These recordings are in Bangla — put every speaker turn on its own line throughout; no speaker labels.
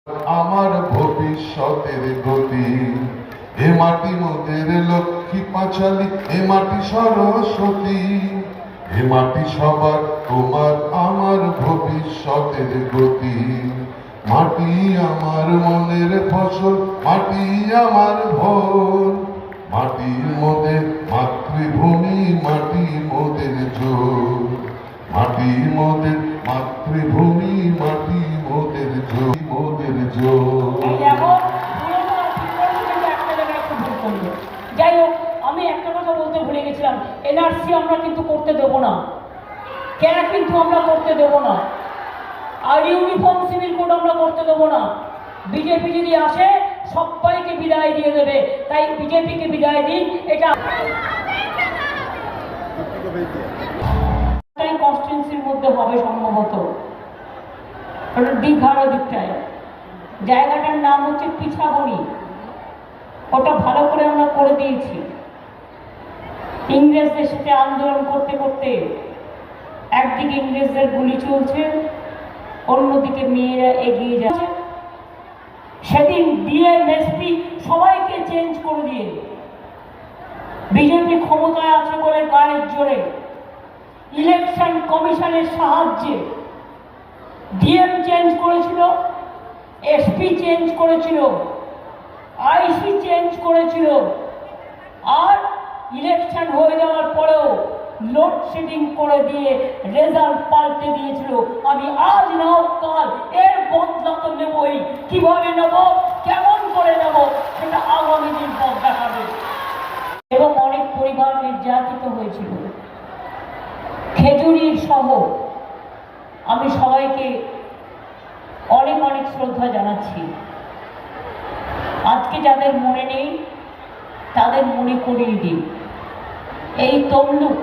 আমার ভবিষ্যতের গতি। এ মাটি মোদের লক্ষ্মী পাঁচালী, এ মাটি সরস্বতী, এ মাটি সবার তোমার আমার ভবিষ্যতের গতি। মাটি আমার মনের ফসল, মাটি আমার ভোর, মাটি মোদের মাতৃভূমি, মাটি মোদের জোর, মাটি মোদের মাতৃভূমি, মাটি মোদের জোর, মোদের জোর।
যাই হোক, আমি একটা কথা বলতে ভুলে গেছিলাম, এনআরসি আমরা কিন্তু করতে দেবো না, কেন কিন্তু আমরা করতে দেবো না, আর ইউনিফর্ম সিভিল কোড আমরা করতে দেবো না। বিজেপি যদি আসে সবাইকে বিদায় দিয়ে দেবে, তাই বিজেপিকে বিদায় দিন। এটা কনস্টিটিউন্সির মধ্যে হবে সম্ভবত, দীঘার দিকটায়। জায়গাটার নাম হচ্ছে পিছাবনি। ওটা ভালো করে আমরা করে দিয়েছি। ইংরেজদের সাথে আন্দোলন করতে করতে একদিকে ইংরেজদের গুলি চলছে, অন্যদিকে মেয়েরা এগিয়ে যাচ্ছে। সেদিন ডিএম এসপি সবাইকে চেঞ্জ করে দিয়ে বিজেপি ক্ষমতায় আছে বলে গায়ের জোরে ইলেকশন কমিশনের সাহায্যে ডিএম চেঞ্জ করেছিল, এসপি চেঞ্জ করেছিল, আইসি চেঞ্জ করেছিল, আর ইলেকশন হয়ে যাওয়ার পরেও লোডশেডিং করে দিয়ে রেজাল্ট পাল্টে দিয়েছিল। আমি আজ নাও কাল এর বদলা তো নেবই। কিভাবে নেব, কেমন করে নেব, সেটা আগামী দিন পথ দেখাবে। এবং অনেক পরিবার নির্যাতিত হয়েছিল, খেজুরির সহ। আমি সবাইকে অনেক অনেক শ্রদ্ধা জানাচ্ছি। আজকে যাদের মনে নেই তাদের মনে করিয়ে দিই। এই তমলুক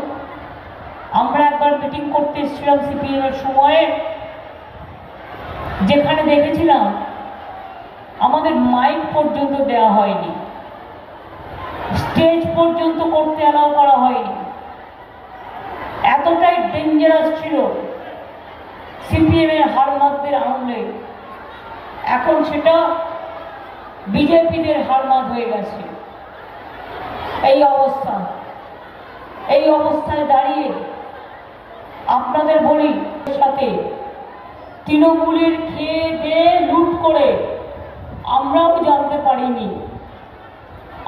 আমরা একবার মিটিং করতে এসেছিলাম সিপিএম এর সময়ে, যেখানে দেখেছিলাম আমাদের মাইক পর্যন্ত দেওয়া হয়নি, স্টেজ পর্যন্ত করতে অ্যালাউ করা হয়নি। এতটাই ডেঞ্জারাস ছিল সিপিএম এর হারমাতদের আমলে। এখন সেটা বিজেপিদের হারমাত হয়ে গেছে। এই অবস্থায় দাঁড়িয়ে আপনাদের বলি, সাথে তৃণমূলের খেয়ে দিয়ে লুট করে আমরাও জানতে পারিনি।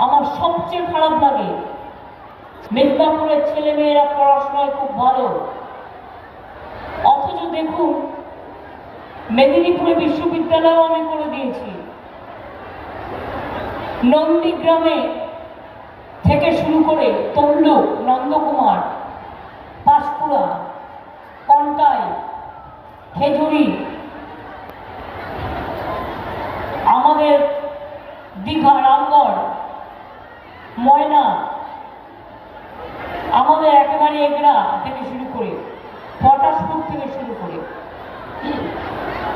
আমার সবচেয়ে খারাপ লাগে, মেদিনীপুরের ছেলেমেয়েরা পড়াশোনায় খুব ভালো, অথচ দেখুন মেদিনীপুরে বিশ্ববিদ্যালয়ও আমি করে দিয়েছি। নন্দীগ্রামে থেকে শুরু করে তমলুক, নন্দকুমার, পাঁশকুড়া, কন্টাই, খেজুরি, আমাদের দীঘা, রামগড়, ময়না, আমাদের একেবারে এগরা থেকে শুরু করে পটাশপুর থেকে শুরু করে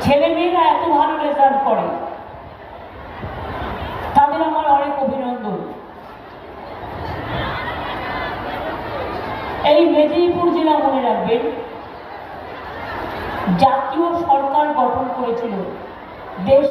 ছেলেমেয়েরা এত ভালো রেজাল্ট করে, তাদের আমার অনেক অভিনন্দন। এই মেদিনীপুর জেলা মনে রাখবেন, জাতীয় সরকার গঠন করেছিল দেশ